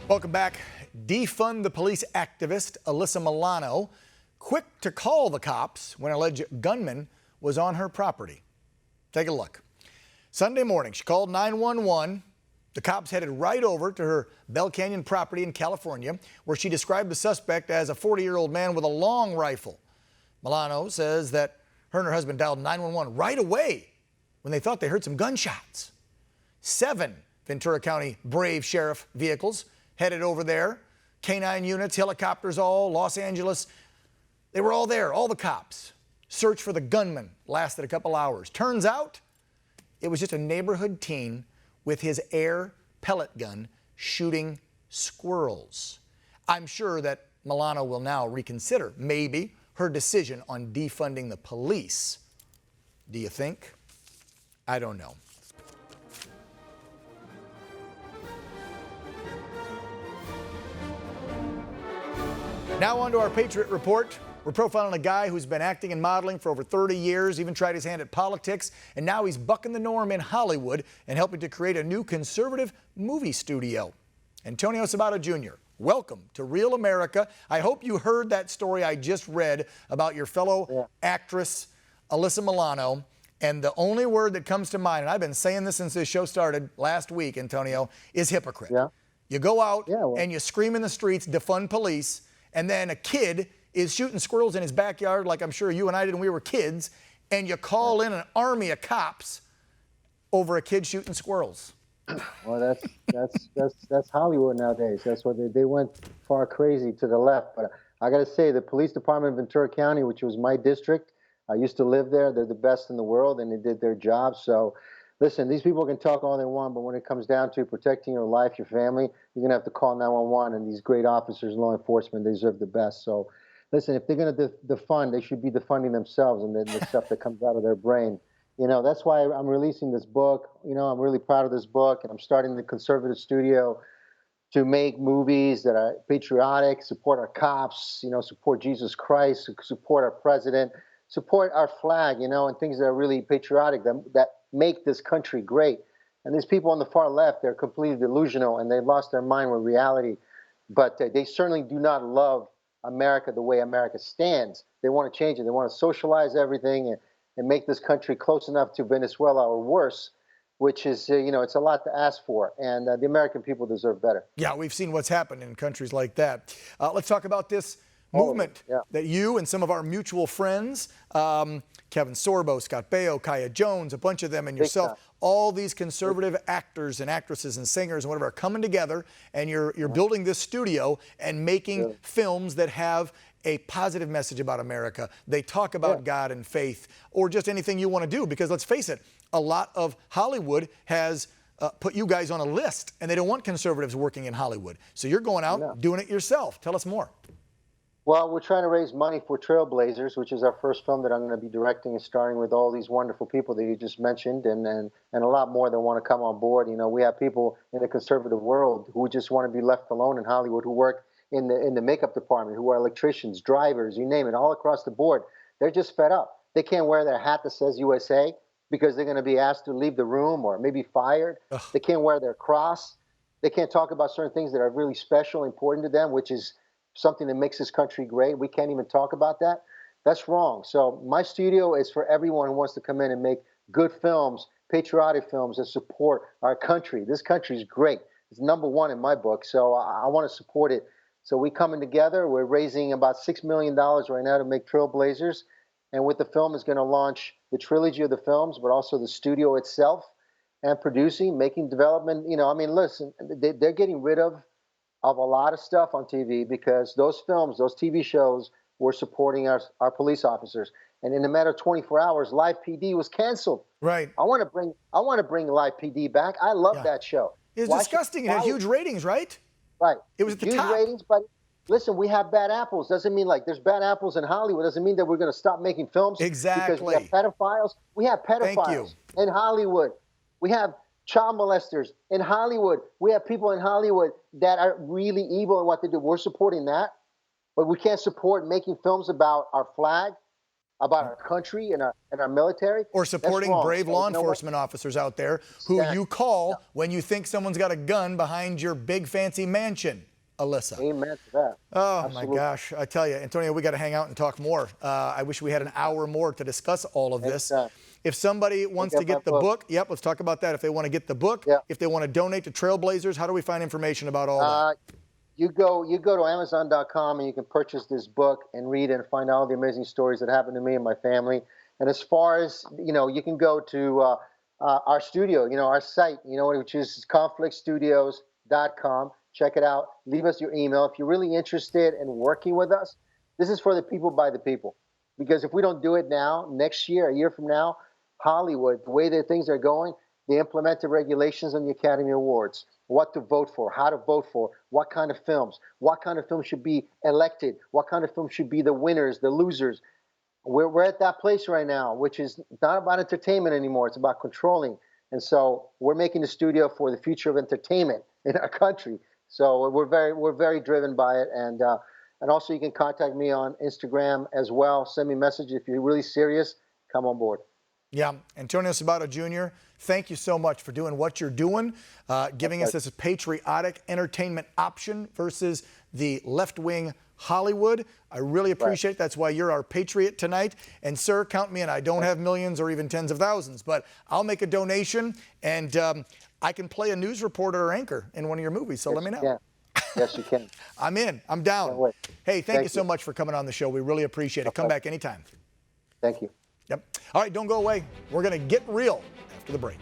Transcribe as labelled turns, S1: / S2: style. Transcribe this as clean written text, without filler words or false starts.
S1: Welcome back. Defund the police activist Alyssa Milano, quick to call the cops when an alleged gunman was on her property. Take a look. Sunday morning, she called 911. The cops headed right over to her Bell Canyon property in California, where she described the suspect as a 40-year-old man with a long rifle. Milano says that her and her husband dialed 911 right away when they thought they heard some gunshots. 7 Ventura County Brave Sheriff vehicles headed over there. Canine units, helicopters, all Los Angeles. They were all there, all the cops. Search for the gunman lasted a couple hours. Turns out it was just a neighborhood teen with his air pellet gun shooting squirrels. I'm sure that Milano will now reconsider, maybe, her decision on defunding the police. Do you think? I don't know. Now on to our Patriot Report. We're profiling a guy who's been acting and modeling for over 30 years, even tried his hand at politics, and now he's bucking the norm in Hollywood and helping to create a new conservative movie studio. Antonio Sabato Jr., welcome to Real America. I hope you heard that story I just read about your fellow actress, Alyssa Milano. And the only word that comes to mind, and I've been saying this since this show started last week, Antonio, is hypocrite. Yeah. You go out and you scream in the streets, defund police, and then a kid is shooting squirrels in his backyard like I'm sure you and I did when we were kids, and you call in an army of cops over a kid shooting squirrels.
S2: Well, that's Hollywood nowadays. That's what they went far crazy to the left. But I got to say, the police department of Ventura County, which was my district, I used to live there. They're the best in the world, and they did their job. So, listen, these people can talk all they want, but when it comes down to protecting your life, your family, you're going to have to call 911, and these great officers, law enforcement, they deserve the best. So, listen, if they're going to defund, they should be defunding themselves and the stuff that comes out of their brain. You know, that's why I'm releasing this book. You know, I'm really proud of this book, and I'm starting the conservative studio to make movies that are patriotic, support our cops, you know, support Jesus Christ, support our president, support our flag, you know, and things that are really patriotic, that make this country great. And these people on the far left, they're completely delusional, and they've lost their mind with reality. But they certainly do not love America the way America stands. They want to change it. They want to socialize everything and make this country close enough to Venezuela or worse, which is, you know, it's a lot to ask for. And the American people deserve better.
S1: Yeah, we've seen what's happened in countries like that. Let's talk about this movement that you and some of our mutual friends, Kevin Sorbo, Scott Baio, Kaya Jones, a bunch of them, and yourself, all these conservative actors and actresses and singers and whatever are coming together, and you're building this studio and making films that have a positive message about America. They talk about God and faith, or just anything you want to do, because let's face it, a lot of Hollywood has put you guys on a list, and they don't want conservatives working in Hollywood. So you're going out doing it yourself. Tell us more.
S2: Well, we're trying to raise money for Trailblazers, which is our first film that I'm going to be directing and starring with all these wonderful people that you just mentioned, and a lot more that want to come on board. You know, we have people in the conservative world who just want to be left alone in Hollywood, who work in the makeup department, who are electricians, drivers, you name it, all across the board. They're just fed up. They can't wear their hat that says USA because they're going to be asked to leave the room or maybe fired. Ugh. They can't wear their cross. They can't talk about certain things that are really special, important to them, which is something that makes this country great. We can't even talk about that. That's wrong. So my studio is for everyone who wants to come in and make good films, patriotic films that support our country. This country is great. It's #1 in my book, so I want to support it. So we're coming together. We're raising about $6 million right now to make Trailblazers. And with the film is going to launch the trilogy of the films, but also the studio itself and producing, making development. You know, I mean, listen, they're getting rid of a lot of stuff on TV because those films, those TV shows were supporting our police officers. And in a matter of 24 hours, Live PD was canceled.
S1: Right.
S2: I want to bring Live PD back. I love that show.
S1: It's disgusting. It had huge ratings, right?
S2: Right.
S1: It was at the
S2: huge
S1: top.
S2: Ratings, but listen, we have bad apples. Doesn't mean like there's bad apples in Hollywood. Doesn't mean that we're going to stop making films.
S1: Exactly.
S2: Because we have pedophiles. We have pedophiles in Hollywood. We have child molesters in Hollywood. We have people in Hollywood that are really evil in what they do. We're supporting that, but we can't support making films about our flag, about our country and our military.
S1: Or
S2: That's
S1: supporting
S2: wrong.
S1: brave
S2: So,
S1: law
S2: you know what?
S1: enforcement officers out there who
S2: Exactly.
S1: you call when you think someone's got a gun behind your big fancy mansion, Alyssa.
S2: Amen to that.
S1: Oh,
S2: Absolutely.
S1: my gosh. I tell you, Antonio, we got to hang out and talk more. I wish we had an hour more to discuss all of this.
S2: Anytime.
S1: If somebody wants
S2: Get
S1: to get
S2: my
S1: the
S2: book.
S1: book, yep, let's talk about that. If they want to get the book,
S2: Yeah.
S1: if they want to donate to Trailblazers, how do we find information about all that?
S2: You go to Amazon.com and you can purchase this book and read and find all the amazing stories that happened to me and my family. And as far as, you can go to our studio, our site, which is conflictstudios.com. Check it out. Leave us your email. If you're really interested in working with us, this is for the people by the people. Because if we don't do it now, next year, a year from now, Hollywood, the way that things are going, they implemented regulations on the Academy Awards, what to vote for, how to vote for, what kind of films should be elected, what kind of films should be the winners, the losers. We're at that place right now, which is not about entertainment anymore. It's about controlling. And so we're making the studio for the future of entertainment in our country. So we're very driven by it. And also you can contact me on Instagram as well. Send me a message if you're really serious. Come on board.
S1: Yeah, Antonio Sabato Jr., thank you so much for doing what you're doing, giving us this patriotic entertainment option versus the left-wing Hollywood. I really appreciate it. That's why you're our patriot tonight. And, sir, count me in. I don't have millions or even tens of thousands, but I'll make a donation, and I can play a news reporter or anchor in one of your movies, so let me know.
S2: Yeah. Yes, you can.
S1: I'm in. I'm down.
S2: Can't wait.
S1: Hey, thank you so much for coming on the show. We really appreciate it. Come back anytime.
S2: Thank you.
S1: Yep. All right, don't go away. We're going to get real after the break.